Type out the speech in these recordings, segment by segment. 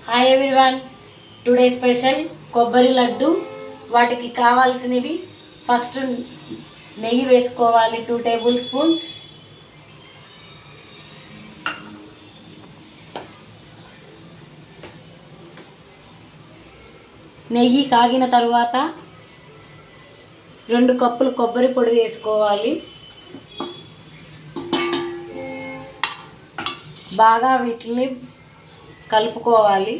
Hi everyone, today special కొబ్బరి లడ్డు. వాటికి కావాల్సినవి ఫస్ట్ నెయ్యి వేసుకోవాలి 2 టేబుల్ స్పూన్స్. నెయ్యి కాగిన తర్వాత 2 కప్పులు కొబ్బరి పొడి వేసుకోవాలి. బాగా వీటిని కలుపుకోవాలి.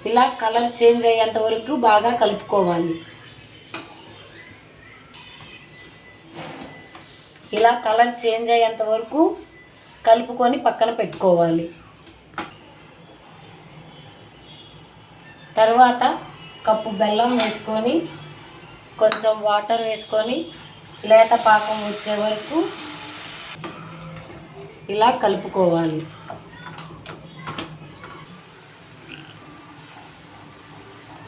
ఇలా కలర్ చేంజ్ అయ్యేంత వరకు బాగా కలుపుకోవాలి. ఇలా కలర్ చేంజ్ అయ్యేంత వరకు కలుపుకొని పక్కన పెట్టుకోవాలి. తర్వాత కప్పు బెల్లం వేసుకొని కొంచెం వాటర్ వేసుకొని లేత పాకం వచ్చే వరకు ఇలా కలుపుకోవాలి.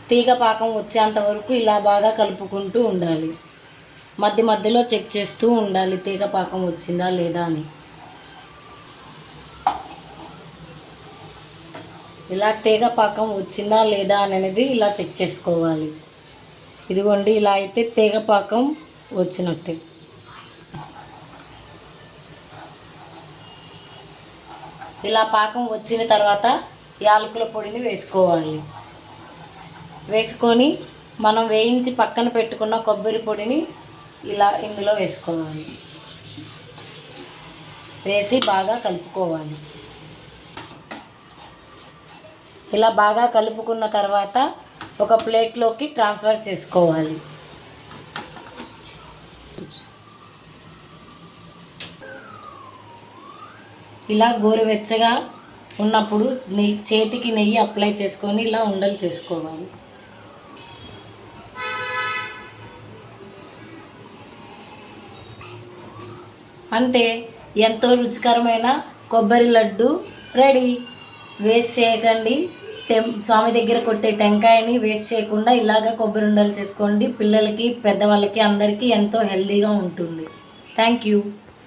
తీగ పాకం వచ్చేంత వరకు ఇలా బాగా కలుపుకుంటూ ఉండాలి. మధ్య మధ్యలో చెక్ చేస్తూ ఉండాలి తీగ పాకం వచ్చిందా లేదా అని. ఇలా తీగ పాకం వచ్చిందా లేదా అనేది ఇలా చెక్ చేసుకోవాలి. ఇదిగోండి, ఇలా అయితే తీగ పాకం వచ్చినట్టే. ఇలా పాకం వచ్చిన తర్వాత యాలకుల పొడిని వేసుకోవాలి. వేసుకొని మనం వేయించి పక్కన పెట్టుకున్న కొబ్బరి పొడిని ఇలా ఇందులో వేసుకోవాలి. వేసి బాగా కలుపుకోవాలి. ఇలా బాగా కలుపుకున్న తర్వాత ఒక ప్లేట్లోకి ట్రాన్స్ఫర్ చేసుకోవాలి. ఇలా గోరువెచ్చగా ఉన్నప్పుడు చేతికి నెయ్యి అప్లై చేసుకొని ఇలా ఉండలు చేసుకోవాలి. అంతే, ఎంతో రుచికరమైన కొబ్బరి లడ్డు రెడీ. వేస్ట్ చేయకండి. స్వామి దగ్గర కొట్టే టెంకాయని వేస్ట్ చేయకుండా ఇలాగ కొబ్బరి ఉండలు చేసుకోండి. పిల్లలకి, పెద్దవాళ్ళకి అందరికీ ఎంతో హెల్తీగా ఉంటుంది. Thank you.